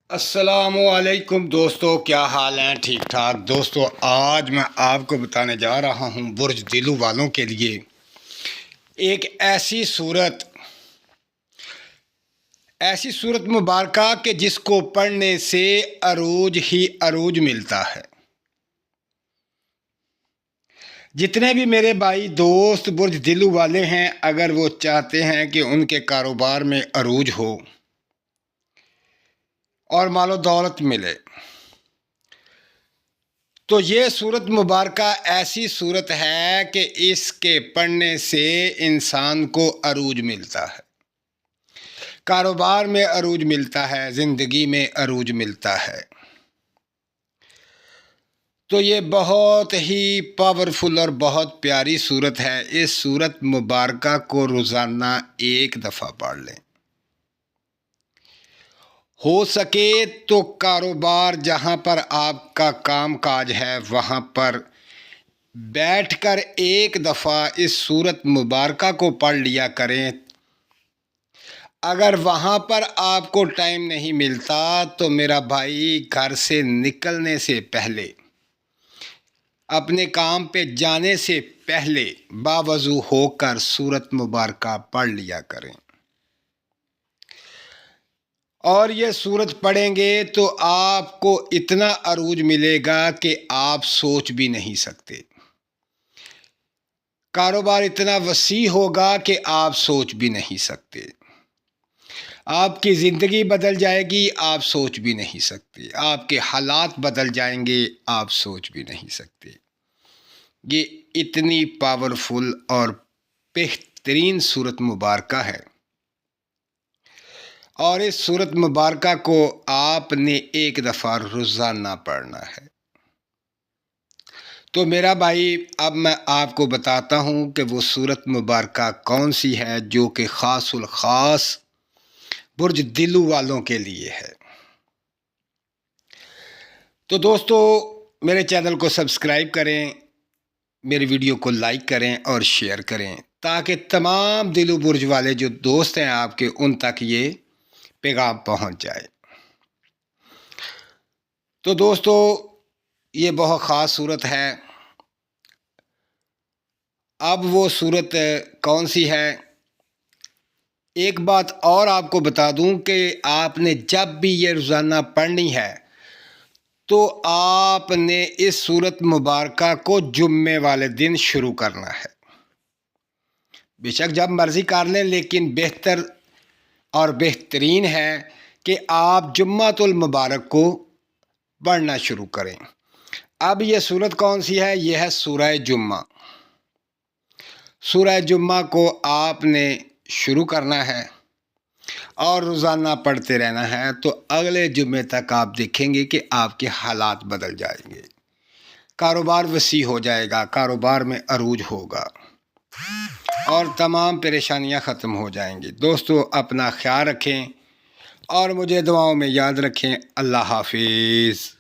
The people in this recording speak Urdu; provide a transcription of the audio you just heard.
السلام علیکم دوستو، کیا حال ہیں؟ ٹھیک ٹھاک دوستو، آج میں آپ کو بتانے جا رہا ہوں برج دلو والوں کے لیے ایک ایسی صورت مبارکہ کہ جس کو پڑھنے سے عروج ہی عروج ملتا ہے۔ جتنے بھی میرے بھائی دوست برج دلو والے ہیں، اگر وہ چاہتے ہیں کہ ان کے کاروبار میں عروج ہو اور مال و دولت ملے، تو یہ صورت مبارکہ ایسی صورت ہے کہ اس کے پڑھنے سے انسان کو عروج ملتا ہے، کاروبار میں عروج ملتا ہے، زندگی میں عروج ملتا ہے۔ تو یہ بہت ہی پاورفل اور بہت پیاری صورت ہے۔ اس صورت مبارکہ کو روزانہ ایک دفعہ پڑھ لیں، ہو سکے تو کاروبار جہاں پر آپ کا کام کاج ہے وہاں پر بیٹھ کر ایک دفعہ اس صورت مبارکہ کو پڑھ لیا کریں۔ اگر وہاں پر آپ کو ٹائم نہیں ملتا تو میرا بھائی گھر سے نکلنے سے پہلے، اپنے کام پہ جانے سے پہلے باوضو ہو کر صورت مبارکہ پڑھ لیا کریں، اور یہ صورت پڑھیں گے تو آپ کو اتنا عروج ملے گا کہ آپ سوچ بھی نہیں سکتے۔ کاروبار اتنا وسیع ہوگا کہ آپ سوچ بھی نہیں سکتے۔ آپ کی زندگی بدل جائے گی، آپ سوچ بھی نہیں سکتے۔ آپ کے حالات بدل جائیں گے، آپ سوچ بھی نہیں سکتے۔ یہ اتنی پاورفل اور بہترین صورت مبارکہ ہے، اور اس صورت مبارکہ کو آپ نے ایک دفعہ روزانہ پڑھنا ہے۔ تو میرا بھائی، اب میں آپ کو بتاتا ہوں کہ وہ صورت مبارکہ کون سی ہے جو کہ خاص الخاص برج دلو والوں کے لیے ہے۔ تو دوستو، میرے چینل کو سبسکرائب کریں، میری ویڈیو کو لائک کریں اور شیئر کریں، تاکہ تمام دلو برج والے جو دوست ہیں آپ کے، ان تک یہ پیغام پہنچ جائے۔ تو دوستو، یہ بہت خاص صورت ہے۔ اب وہ صورت کون سی ہے؟ ایک بات اور آپ کو بتا دوں کہ آپ نے جب بھی یہ روزانہ پڑھنی ہے تو آپ نے اس صورت مبارکہ کو جمعے والے دن شروع کرنا ہے۔ بے شک جب مرضی کر لیں، لیکن بہتر اور بہترین ہے کہ آپ جمعۃ المبارک کو پڑھنا شروع کریں۔ اب یہ صورت کون سی ہے؟ یہ ہے سورہ جمعہ۔ سورہ جمعہ کو آپ نے شروع کرنا ہے اور روزانہ پڑھتے رہنا ہے، تو اگلے جمعے تک آپ دیکھیں گے کہ آپ کے حالات بدل جائیں گے، کاروبار وسیع ہو جائے گا، کاروبار میں عروج ہوگا اور تمام پریشانیاں ختم ہو جائیں گی۔ دوستو، اپنا خیال رکھیں اور مجھے دعاؤں میں یاد رکھیں۔ اللہ حافظ۔